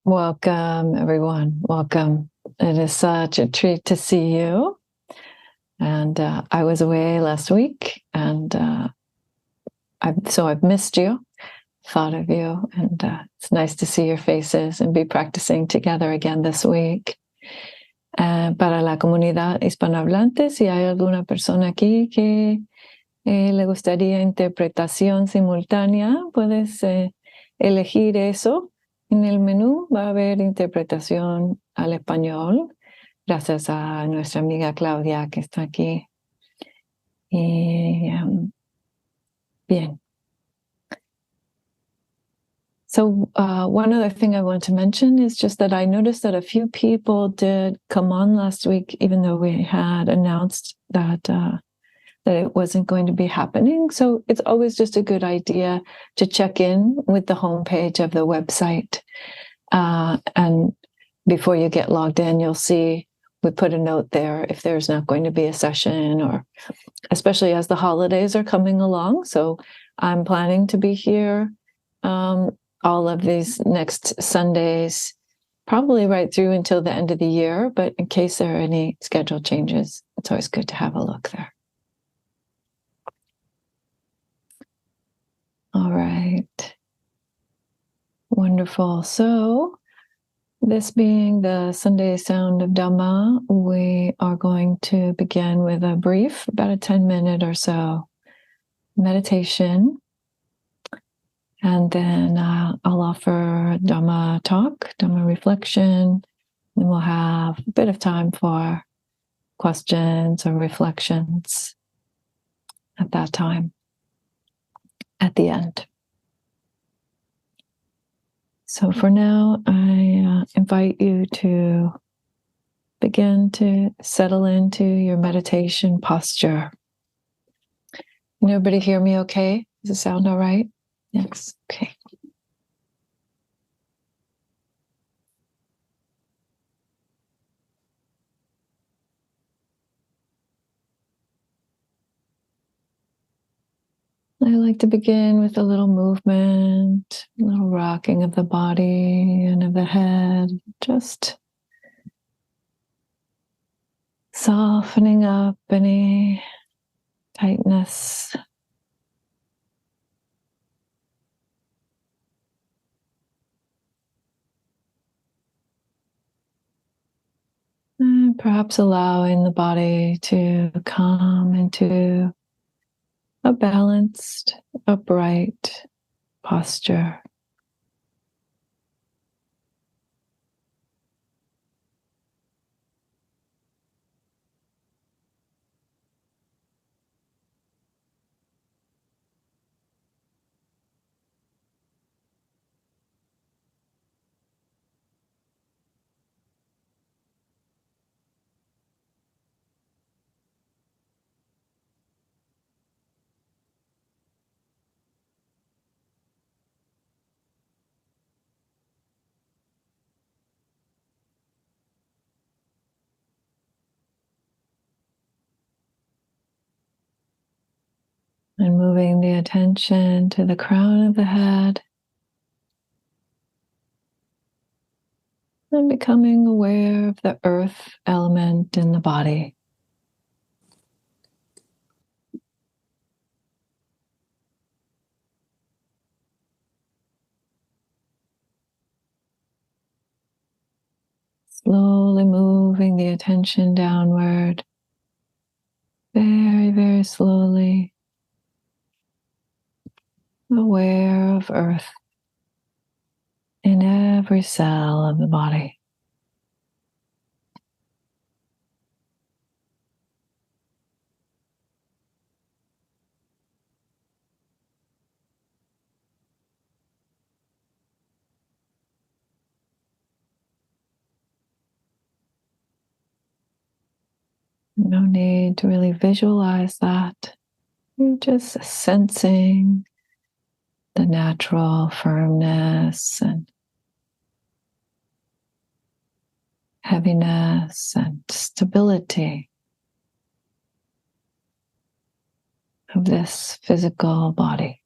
Welcome, everyone. Welcome. It is such a treat to see you. And I was away last week, and I've missed you, thought of you, and it's nice to see your faces and be practicing together again this week. Para la comunidad hispanohablante, si hay alguna persona aquí que le gustaría interpretación simultánea, puedes elegir eso. En el menú va a haber interpretación al español, gracias a nuestra amiga Claudia que está aquí. Y, bien. So one other thing I want to mention is just that I noticed that a few people did come on last week, even though we had announced that it wasn't going to be happening. So it's always just a good idea to check in with the homepage of the website. And before you get logged in, you'll see we put a note there if there's not going to be a session, or especially as the holidays are coming along. So I'm planning to be here all of these next Sundays, probably right through until the end of the year. But in case there are any schedule changes, it's always good to have a look there. All right. Wonderful. So this being the Sunday Sound of Dhamma, we are going to begin with a brief, about a 10-minute or so meditation. And then I'll offer Dhamma talk, Dhamma reflection, and we'll have a bit of time for questions or reflections at that time, at the end. So for now, I invite you to begin to settle into your meditation posture. Can everybody hear me okay? Does it sound all right? Yes, okay. I like to begin with a little movement, a little rocking of the body and of the head, just softening up any tightness. And perhaps allowing the body to come into a balanced, upright posture. And moving the attention to the crown of the head. And becoming aware of the earth element in the body. Slowly moving the attention downward. Very, very slowly. Aware of earth in every cell of the body. No need to really visualize that. You're just sensing the natural firmness and heaviness and stability of this physical body.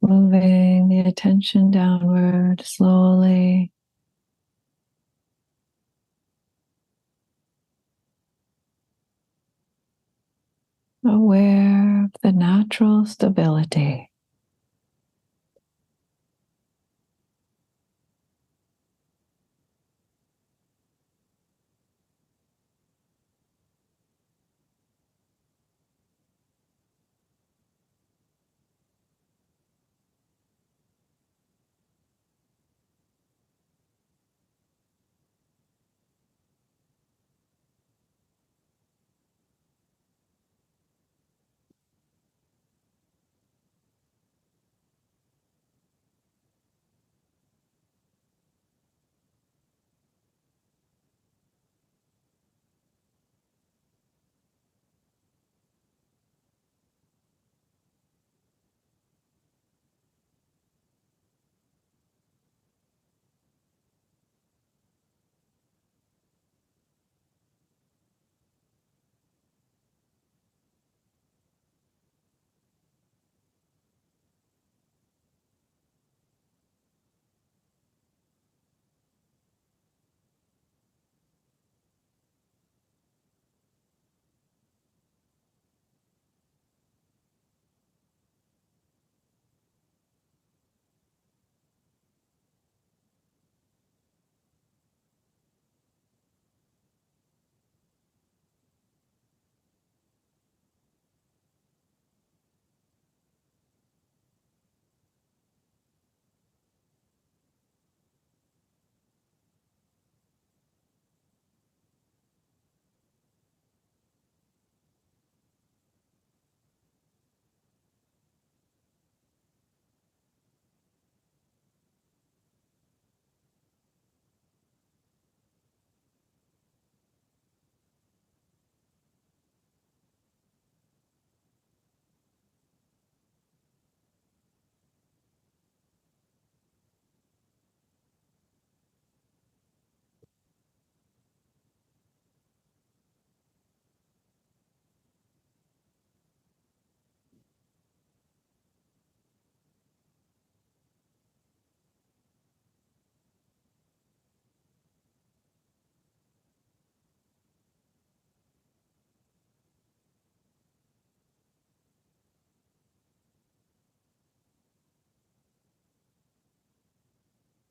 Moving the attention downward slowly. Aware of the natural stability.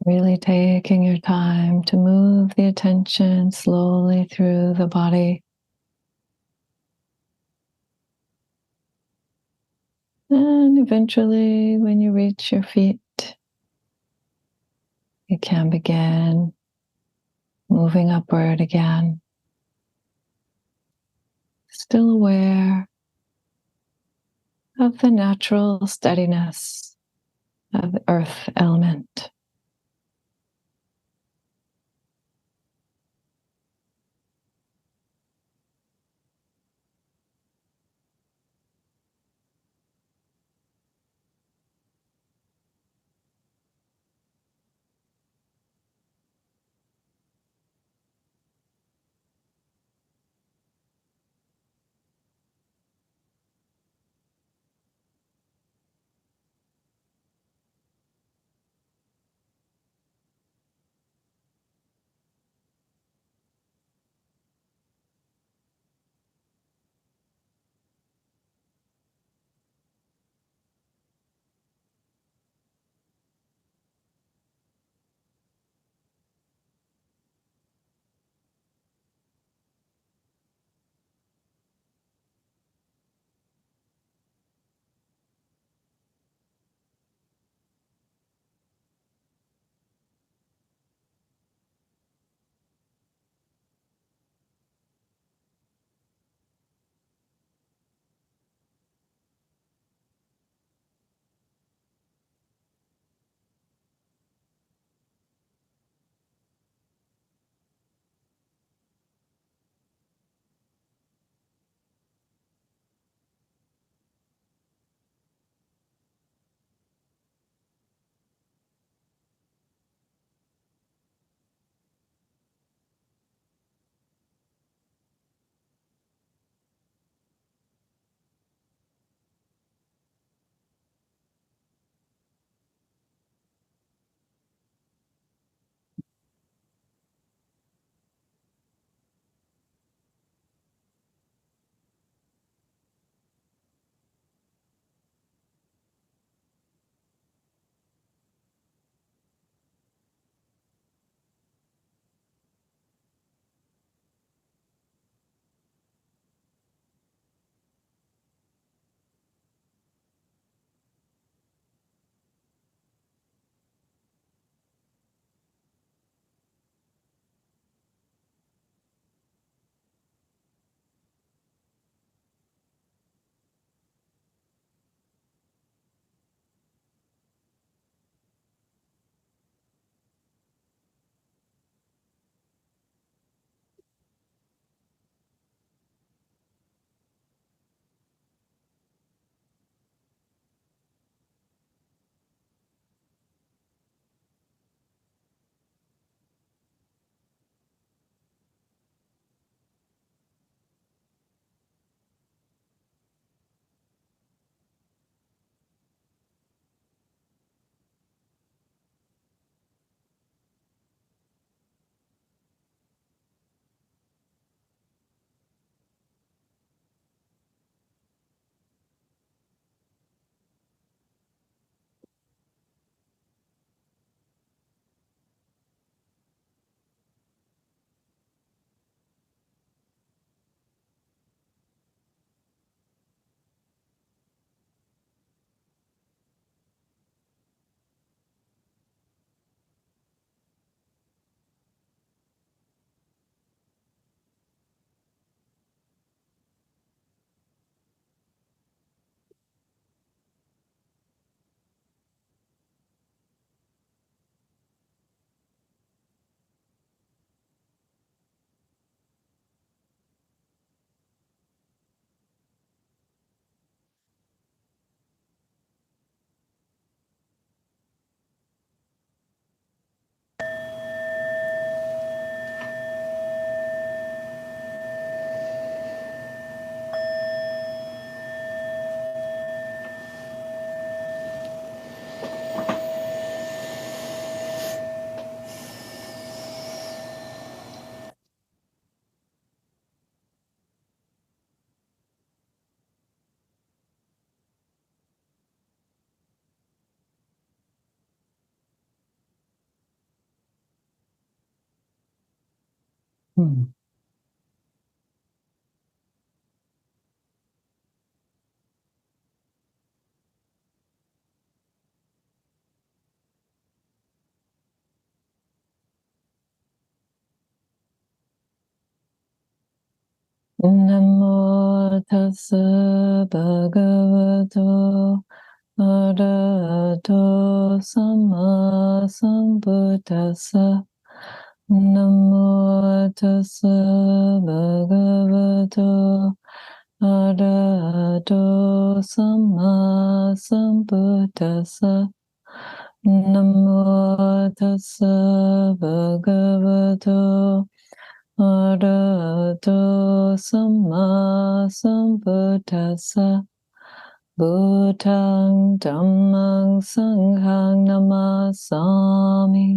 Really taking your time to move the attention slowly through the body. And eventually, when you reach your feet, you can begin moving upward again. Still aware of the natural steadiness of the earth element. Hmm. Namo tassa bhagavato arahato samma sambuddhassa. Namo tassa bhagavato arahato samma sambuddhassa. Namo tassa bhagavato arahato samma sambuddhassa. Buddhang dhammang sanghang namasami.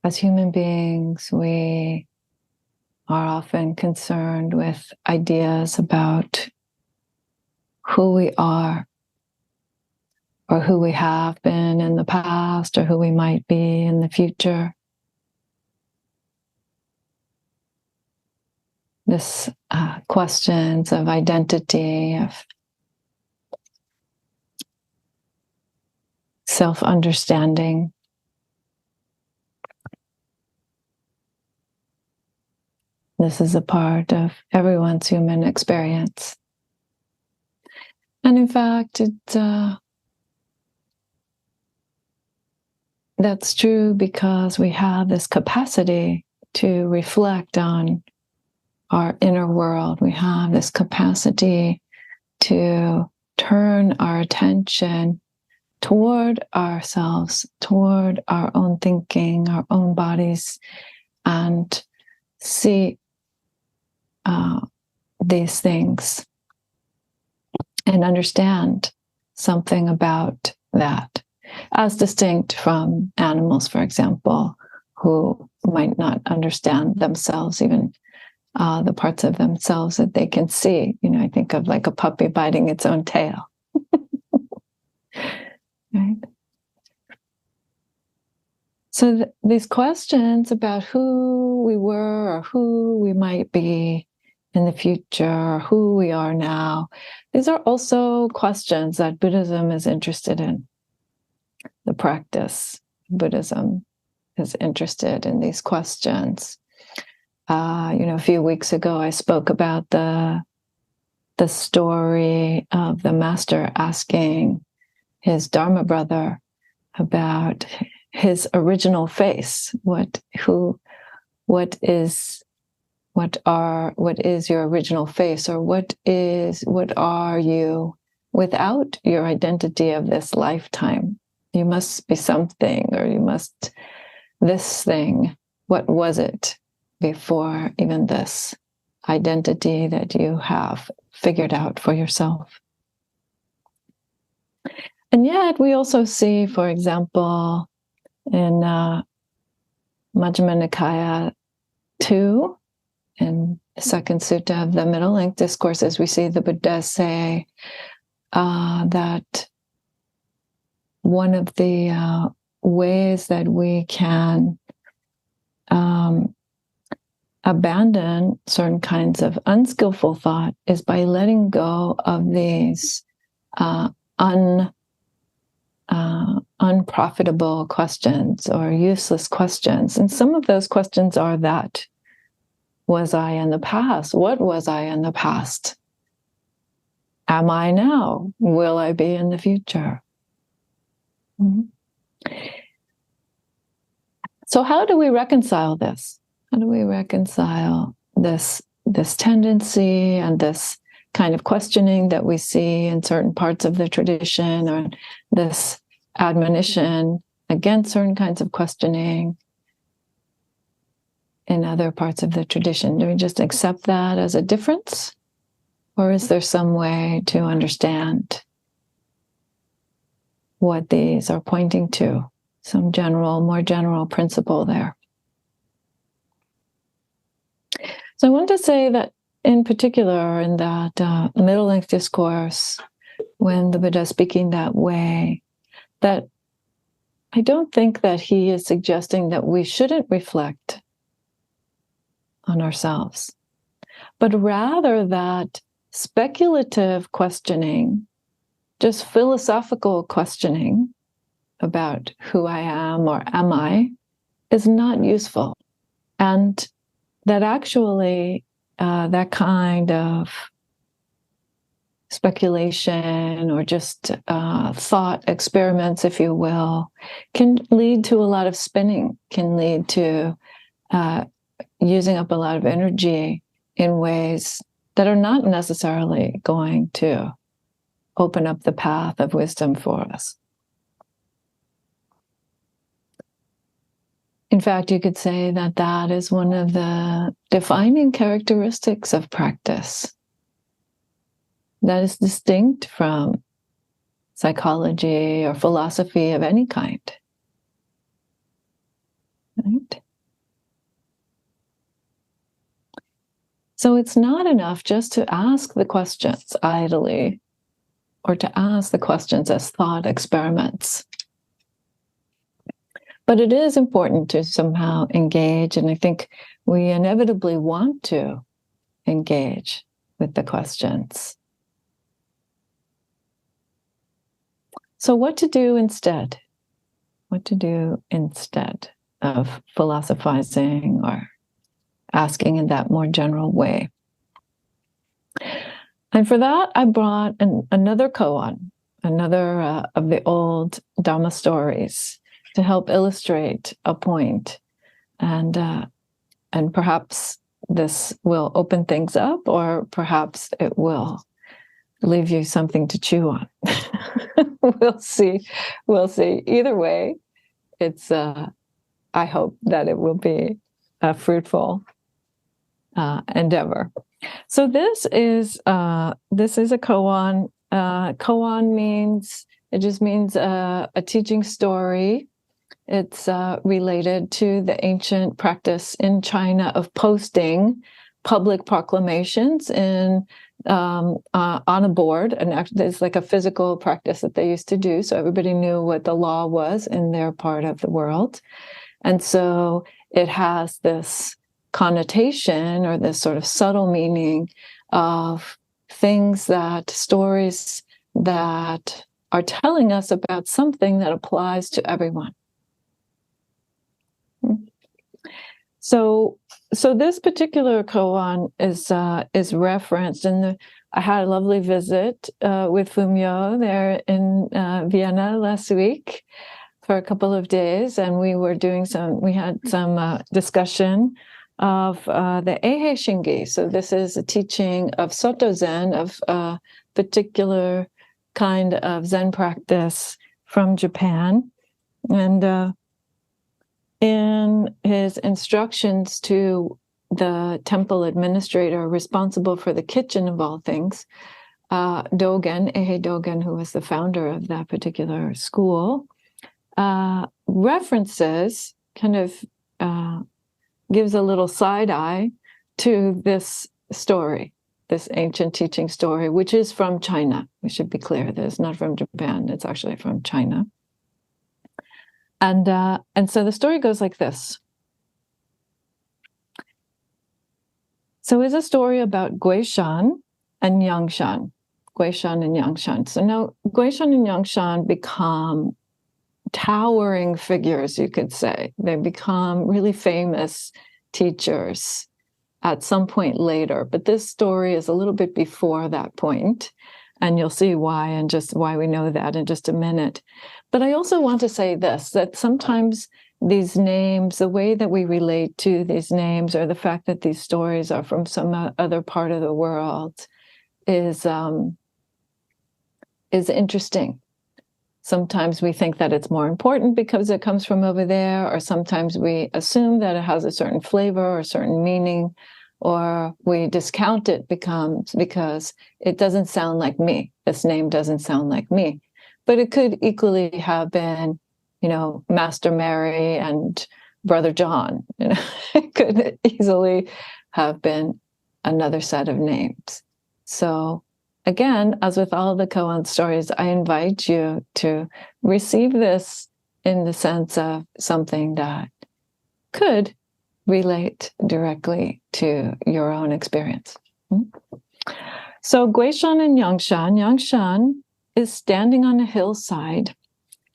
As human beings, we are often concerned with ideas about who we are, or who we have been in the past, or who we might be in the future. This questions of identity, of self-understanding. This is a part of everyone's human experience. And in fact, that's true because we have this capacity to reflect on our inner world. We have this capacity to turn our attention toward ourselves, toward our own thinking, our own bodies, and see these things and understand something about that, as distinct from animals, for example, who might not understand themselves, even the parts of themselves that they can see. I think of like a puppy biting its own tail. Right? So these questions about who we were or who we might be in the future, or who we are now, these are also questions that Buddhism is interested in. The practice of Buddhism is interested in these questions. A few weeks ago, I spoke about the story of the master asking his Dharma brother about his original face. What is your original face, or what are you without your identity of this lifetime? You must be something, or you must this thing. What was it before even this identity that you have figured out for yourself? And yet we also see, for example, in Majjhima Nikaya 2, in the second sutta of the Middle Length Discourses, we see the Buddha say that one of the ways that we can abandon certain kinds of unskillful thought is by letting go of these unprofitable questions or useless questions. And some of those questions are that, was I in the past? What was I in the past? Am I now? Will I be in the future? Mm-hmm. So how do we reconcile this? How do we reconcile this tendency and this kind of questioning that we see in certain parts of the tradition, or this admonition against certain kinds of questioning, in other parts of the tradition? Do we just accept that as a difference? Or is there some way to understand what these are pointing to? Some more general principle there. So I want to say that in particular in that middle-length discourse, when the Buddha is speaking that way, that I don't think that he is suggesting that we shouldn't reflect on ourselves, but rather that speculative questioning, just philosophical questioning about who I am or am I, is not useful. And that actually that kind of speculation or just thought experiments, if you will, can lead to a lot of spinning, can lead to using up a lot of energy in ways that are not necessarily going to open up the path of wisdom for us. In fact, you could say that that is one of the defining characteristics of practice that is distinct from psychology or philosophy of any kind. Right? So it's not enough just to ask the questions idly or to ask the questions as thought experiments. But it is important to somehow engage, and I think we inevitably want to engage with the questions. So what to do instead? What to do instead of philosophizing or asking in that more general way? And for that, I brought another koan, another of the old Dhamma stories, to help illustrate a point. And perhaps this will open things up, or perhaps it will leave you something to chew on. We'll see. We'll see. Either way, it's. I hope that it will be a fruitful endeavor. So this is a koan. Koan just means a teaching story. It's related to the ancient practice in China of posting public proclamations on a board, and there's like a physical practice that they used to do, so everybody knew what the law was in their part of the world. And so it has this connotation or this sort of subtle meaning of stories that are telling us about something that applies to everyone. So this particular koan is referenced, and I had a lovely visit with Fumio there in Vienna last week for a couple of days, and we had some discussion of the Eihei Shingi. So this is a teaching of Soto Zen, of a particular kind of Zen practice from Japan, and in his instructions to the temple administrator responsible for the kitchen of all things, Dogen, Eihei Dogen, who was the founder of that particular school, references, kind of gives a little side eye to this story, this ancient teaching story, which is from China. We should be clear that it's not from Japan, it's actually from China. And so the story goes like this. So it's a story about Guishan and Yangshan. Guishan and Yangshan. So now Guishan and Yangshan become towering figures, you could say. They become really famous teachers at some point later. But this story is a little bit before that point. And you'll see why, and just why we know that in just a minute. But I also want to say this, that sometimes these names, the way that we relate to these names, or the fact that these stories are from some other part of the world, is interesting. Sometimes we think that it's more important because it comes from over there, or sometimes we assume that it has a certain flavor or a certain meaning, or we discount it because it doesn't sound like me. This name doesn't sound like me. But it could equally have been, Master Mary and Brother John. It could easily have been another set of names. So again, as with all of the koan stories, I invite you to receive this in the sense of something that could relate directly to your own experience. So Guishan and Yangshan is standing on a hillside,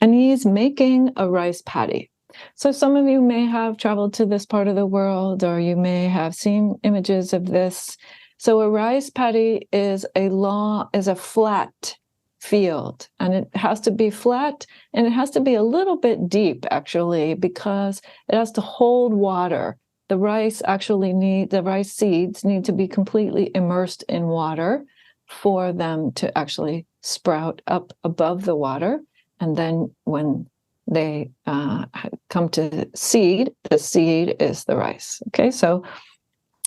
and he's making a rice paddy. So some of you may have traveled to this part of the world, or you may have seen images of this. So a rice paddy is a flat field, and it has to be flat, and it has to be a little bit deep, actually, because it has to hold water. The rice seeds need to be completely immersed in water for them to actually sprout up above the water. And then when they come to seed, the seed is the rice. Okay,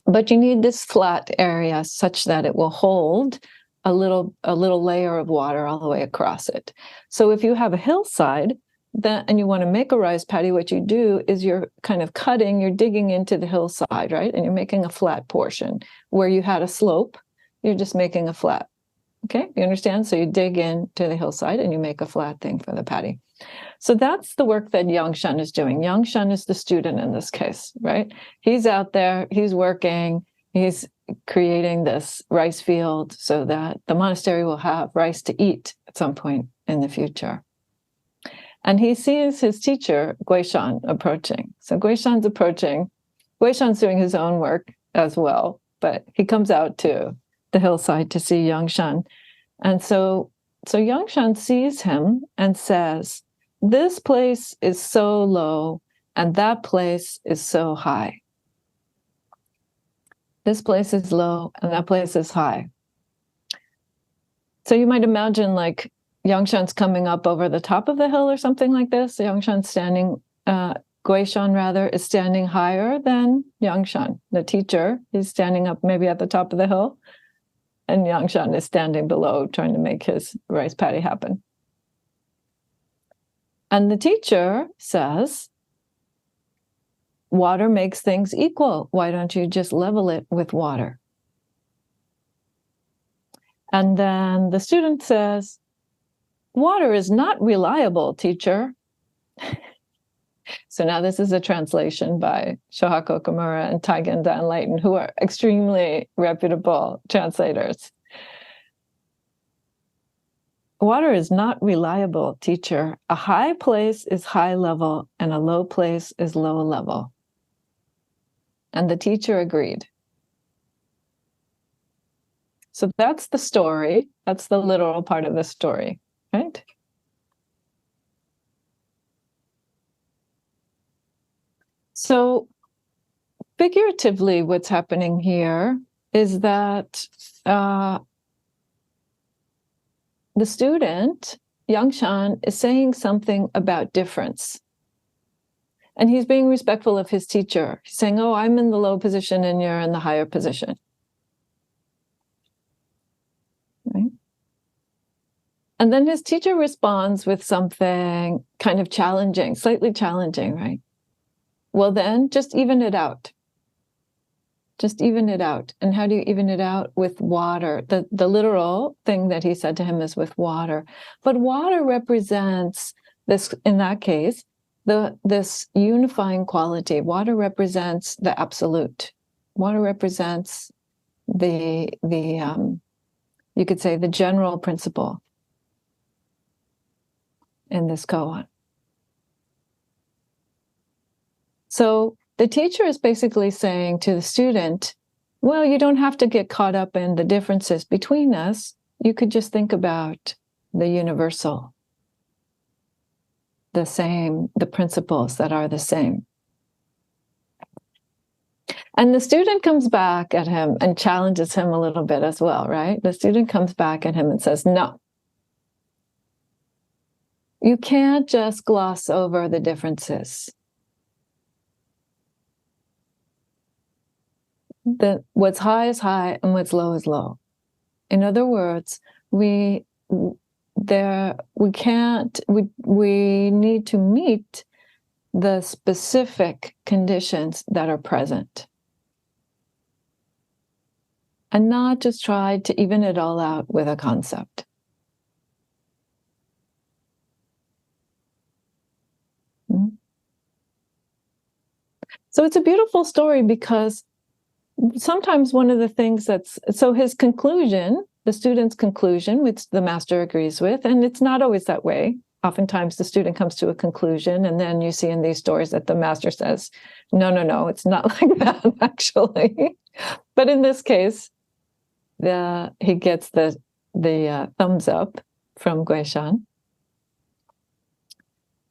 but you need this flat area such that it will hold a little layer of water all the way across it. So if you have a hillside and you want to make a rice paddy, what you do is you're kind of you're digging into the hillside, right? And you're making a flat portion. Where you had a slope, you're just making a flat. Okay, you understand? So you dig into the hillside and you make a flat thing for the paddy. So that's the work that Yangshan is doing. Yangshan is the student in this case, right? He's out there, he's working, he's creating this rice field so that the monastery will have rice to eat at some point in the future. And he sees his teacher, Guishan, approaching. So Guishan's approaching. Guishan's doing his own work as well, but he comes out to the hillside to see Yangshan. And so Yangshan sees him and says, "This place is so low, and that place is so high." This place is low, and that place is high. So you might imagine like Yangshan's coming up over the top of the hill or something like this. Yangshan's Guishan rather, is standing higher than Yangshan, the teacher. He's standing up maybe at the top of the hill, and Yangshan is standing below trying to make his rice paddy happen. And the teacher says, "Water makes things equal. Why don't you just level it with water?" And then the student says, "Water is not reliable, teacher." So now this is a translation by Shohaku Okamura and Taigen Dan Leighton, who are extremely reputable translators. "Water is not reliable, teacher. A high place is high level, and a low place is low level." And the teacher agreed. So that's the story. That's the literal part of the story, right? So figuratively, what's happening here is that the student, Yangshan, is saying something about difference. And he's being respectful of his teacher. He's saying, "Oh, I'm in the low position and you're in the higher position." Right? And then his teacher responds with something kind of challenging, slightly challenging, right? "Well, then just even it out. Just even it out." And how do you even it out? With water. The literal thing that he said to him is with water. But water represents this, in that case, this unifying quality. Water represents the absolute. Water represents the you could say the general principle in this koan. So the teacher is basically saying to the student, well, you don't have to get caught up in the differences between us. You could just think about the universal, the same, the principles that are the same. And the student comes back at him and challenges him a little bit as well, right? The student comes back at him and says, "No. You can't just gloss over the differences. What's high is high and what's low is low. In other words, we need to meet the specific conditions that are present, and not just try to even it all out with a concept. So it's a beautiful story, because sometimes one of the things so his conclusion, the student's conclusion, which the master agrees with, and it's not always that way. Oftentimes the student comes to a conclusion, and then you see in these stories that the master says, no, it's not like that, actually. But in this case, he gets the thumbs up from Guishan.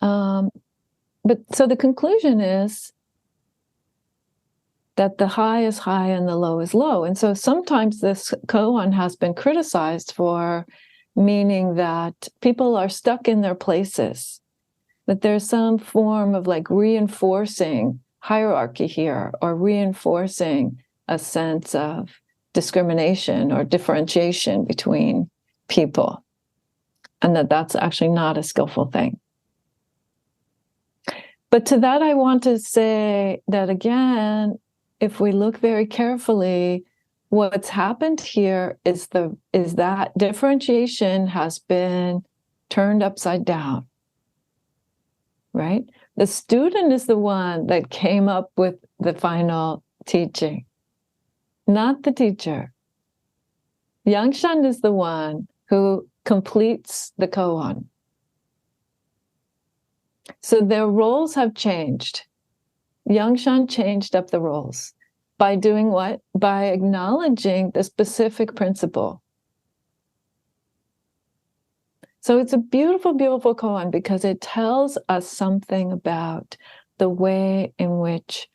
But so the conclusion is that the high is high and the low is low. And so sometimes this koan has been criticized for meaning that people are stuck in their places, that there's some form of like reinforcing hierarchy here, or reinforcing a sense of discrimination or differentiation between people, and that's actually not a skillful thing. But to that, I want to say that again, if we look very carefully, what's happened here is that differentiation has been turned upside down, right? The student is the one that came up with the final teaching, not the teacher. Yangshan is the one who completes the koan. So their roles have changed. Yangshan changed up the roles by doing what? By acknowledging the specific principle. So it's a beautiful, beautiful koan, because it tells us something about the way in which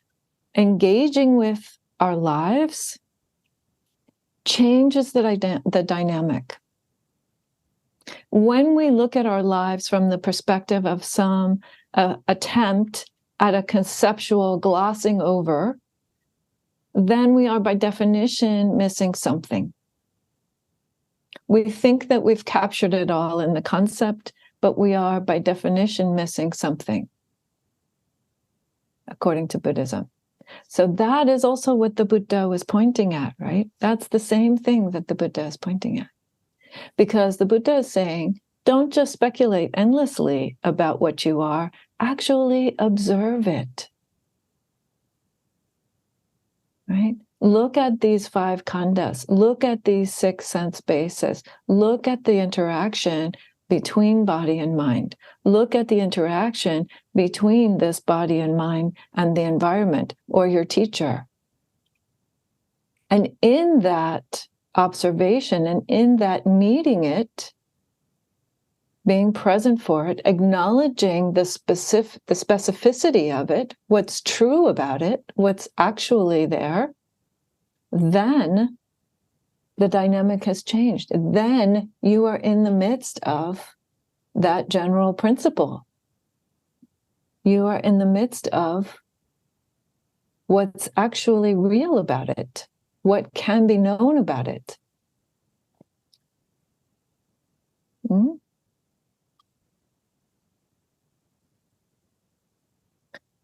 engaging with our lives changes the dynamic. When we look at our lives from the perspective of some attempt at a conceptual glossing over, then we are by definition missing something. We think that we've captured it all in the concept, but we are by definition missing something, according to Buddhism. So that is also what the Buddha was pointing at, right? That's the same thing that the Buddha is pointing at. Because the Buddha is saying, don't just speculate endlessly about what you are, actually observe it. Right? Look at these 5 khandhas, look at these 6 sense bases, look at the interaction between body and mind, look at the interaction between this body and mind and the environment or your teacher. And in that observation and in that meeting it, being present for it, acknowledging the specificity of it, what's true about it, what's actually there, then the dynamic has changed. Then you are in the midst of that general principle. You are in the midst of what's actually real about it, what can be known about it. Mm-hmm.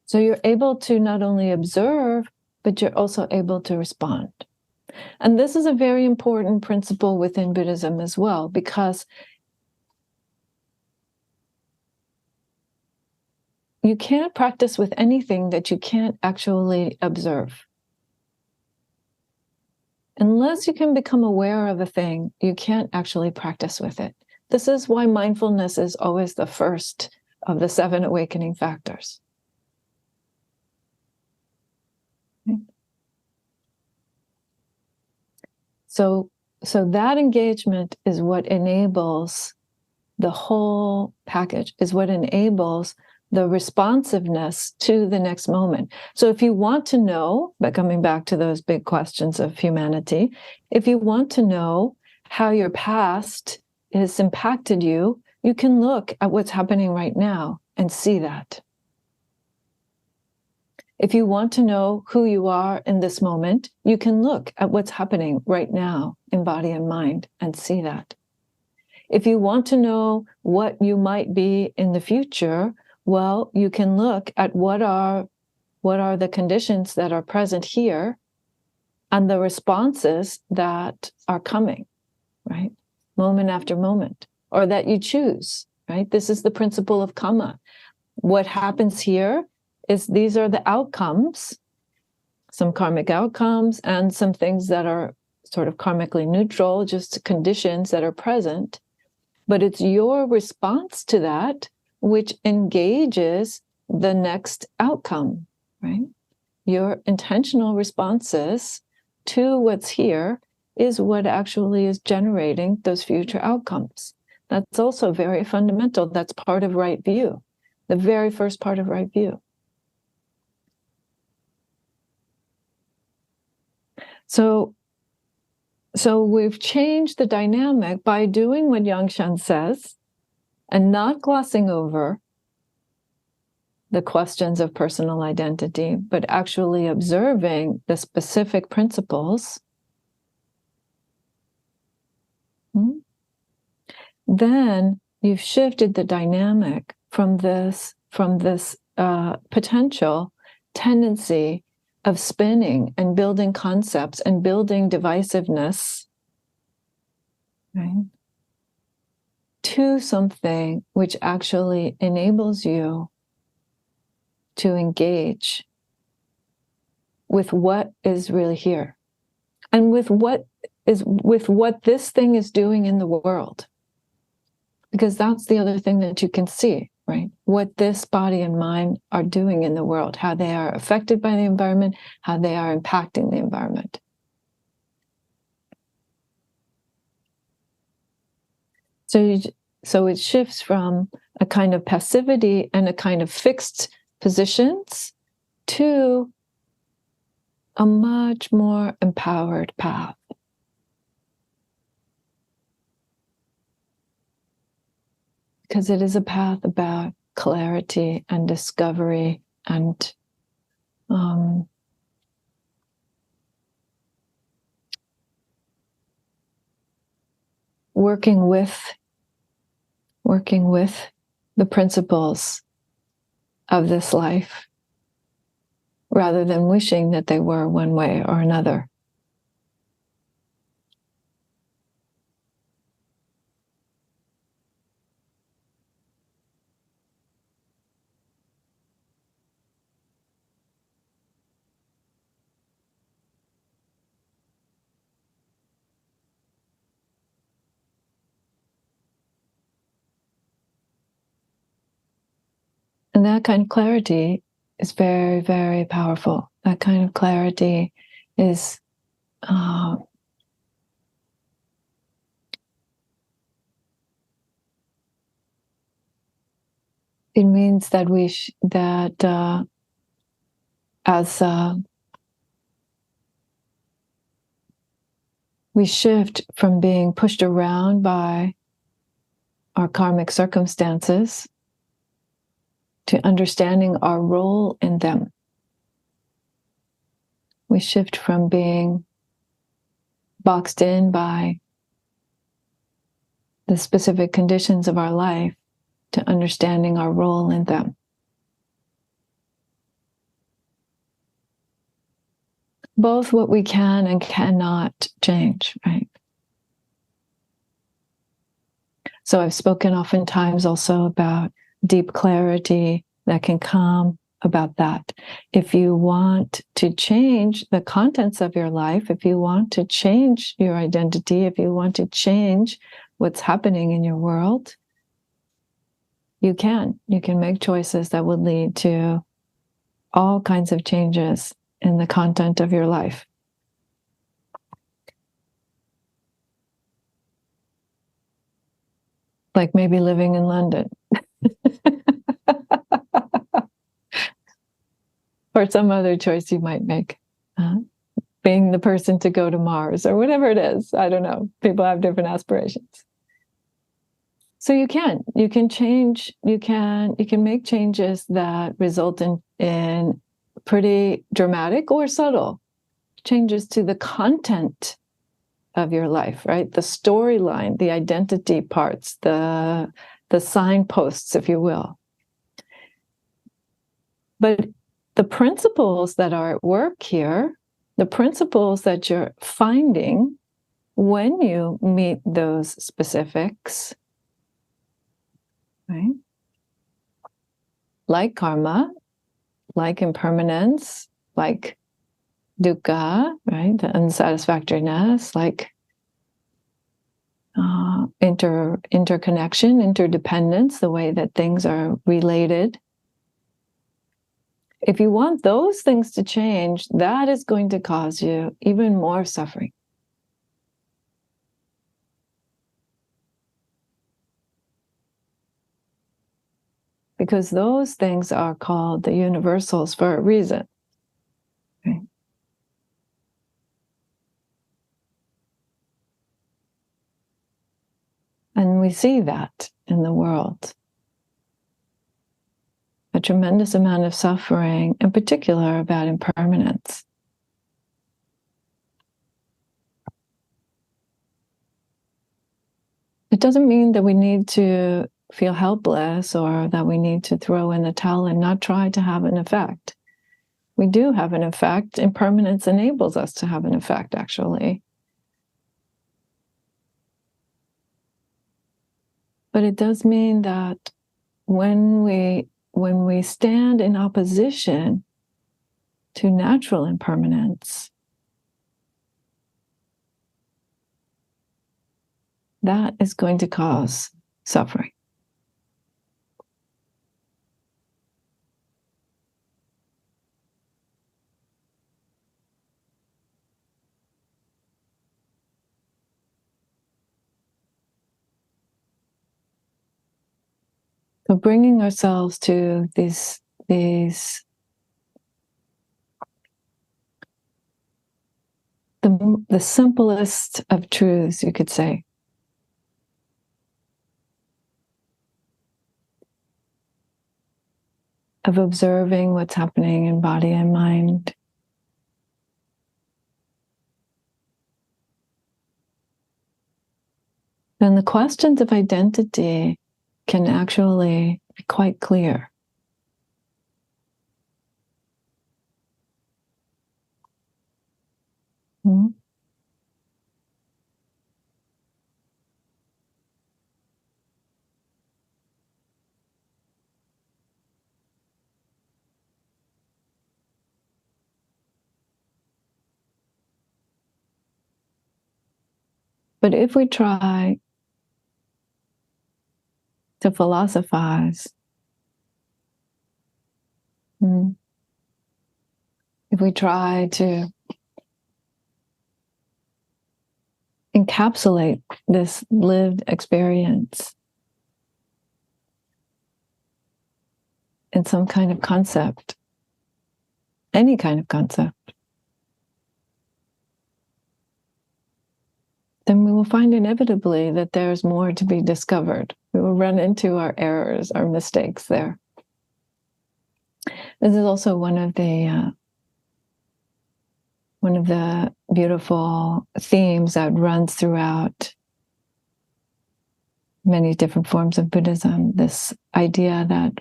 So you're able to not only observe, but you're also able to respond. And this is a very important principle within Buddhism as well, because you can't practice with anything that you can't actually observe. Unless you can become aware of a thing, you can't actually practice with it. This is why mindfulness is always the first of the 7 awakening factors. So that engagement is what enables the whole package, is what enables the responsiveness to the next moment. So if you want to know, by coming back to those big questions of humanity, if you want to know how your past has impacted you, you can look at what's happening right now and see that. If you want to know who you are in this moment, you can look at what's happening right now in body and mind and see that. If you want to know what you might be in the future, well, you can look at what are the conditions that are present here and the responses that are coming, right? Moment after moment, or that you choose, right? This is the principle of karma. What happens here is these are the outcomes, some karmic outcomes and some things that are sort of karmically neutral, just conditions that are present. But it's your response to that which engages the next outcome, right? Your intentional responses to what's here is what actually is generating those future outcomes. That's also very fundamental. That's part of right view, the very first part of right view. So we've changed the dynamic by doing what Yangshan says and not glossing over the questions of personal identity, but actually observing the specific principles. Then you've shifted the dynamic from this potential tendency of spinning and building concepts and building divisiveness, right, to something which actually enables you to engage with what is really here and with what this thing is doing in the world. Because that's the other thing that you can see, right? What this body and mind are doing in the world, how they are affected by the environment, how they are impacting the environment. So it shifts from a kind of passivity and a kind of fixed positions to a much more empowered path. Because it is a path about clarity and discovery and working with the principles of this life rather than wishing that they were one way or another. And that kind of clarity is very, very powerful. That kind of clarity is it means that we shift from being pushed around by our karmic circumstances to understanding our role in them. We shift from being boxed in by the specific conditions of our life to understanding our role in them. Both what we can and cannot change, right? So I've spoken oftentimes also about deep clarity that can come about that. If you want to change the contents of your life, if you want to change your identity, if you want to change what's happening in your world, you can make choices that would lead to all kinds of changes in the content of your life. Like maybe living in London. Or some other choice you might make. Being the person to go to Mars or whatever it is. I don't know. People have different aspirations. So you can change, you can make changes that result in pretty dramatic or subtle changes to the content of your life, right? The storyline, the identity parts, the signposts, if you will. But the principles that are at work here, the principles that you're finding when you meet those specifics, right? Like karma, like impermanence, like dukkha, right? The unsatisfactoriness, like interconnection, interdependence, the way that things are related. If you want those things to change, that is going to cause you even more suffering. Because those things are called the universals for a reason. Right? And we see that in the world. A tremendous amount of suffering, in particular about impermanence. It doesn't mean that we need to feel helpless or that we need to throw in the towel and not try to have an effect. We do have an effect. Impermanence enables us to have an effect, actually. But it does mean that when we stand in opposition to natural impermanence, that is going to cause suffering. So bringing ourselves to these the simplest of truths, you could say. Of observing what's happening in body and mind. Then the questions of identity can actually be quite clear. Hmm? But if we try to philosophize, if we try to encapsulate this lived experience in some kind of concept, any kind of concept, then we will find inevitably that there's more to be discovered. We will run into our errors, our mistakes there. This is also one of the beautiful themes that runs throughout many different forms of Buddhism. This idea that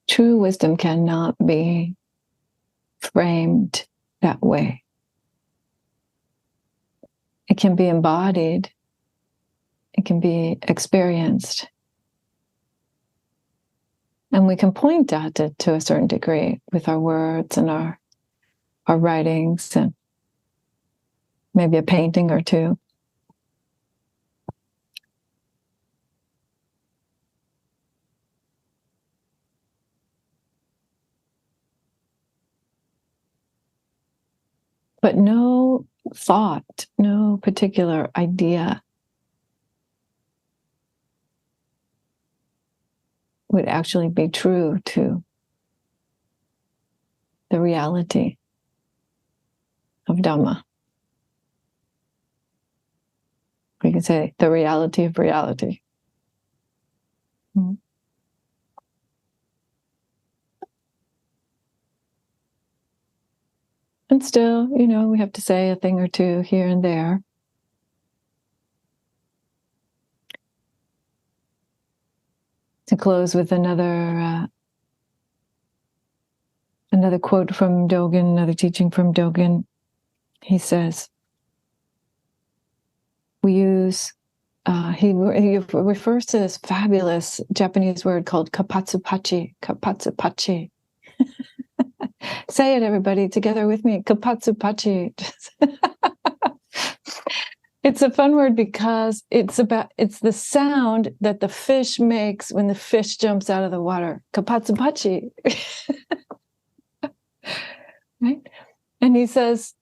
true wisdom cannot be framed that way. It can be embodied. It can be experienced. And we can point at it to a certain degree with our words and our writings and maybe a painting or two. But no thought, no particular idea would actually be true to the reality. of Dhamma. We can say the reality of reality. And still, we have to say a thing or two here and there. To close with another quote from Dogen, another teaching from Dogen. He says, we use, he refers to this fabulous Japanese word called kapatsupachi, kapatsupachi. Say it, everybody, together with me, kapatsupachi. It's a fun word because it's the sound that the fish makes when the fish jumps out of the water. Kapatsupachi. Right? And he says,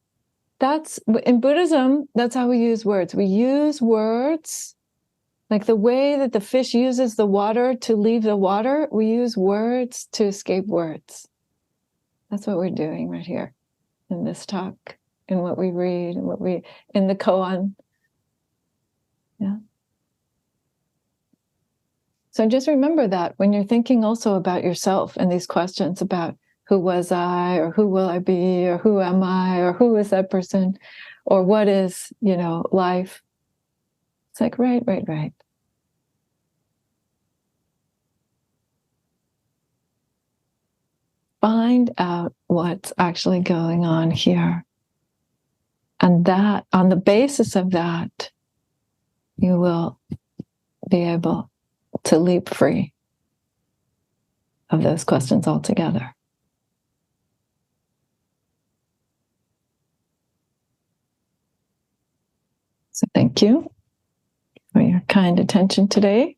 that's in Buddhism, that's how we use words. We use words like the way that the fish uses the water to leave the water, we use words to escape words. That's what we're doing right here in this talk, in what we read, and in the koan. Yeah. So just remember that when you're thinking also about yourself and these questions about who was I, or who will I be, or who am I, or who is that person, or what is, life. It's like, right. Find out what's actually going on here. And that, on the basis of that, you will be able to leap free of those questions altogether. So thank you for your kind attention today.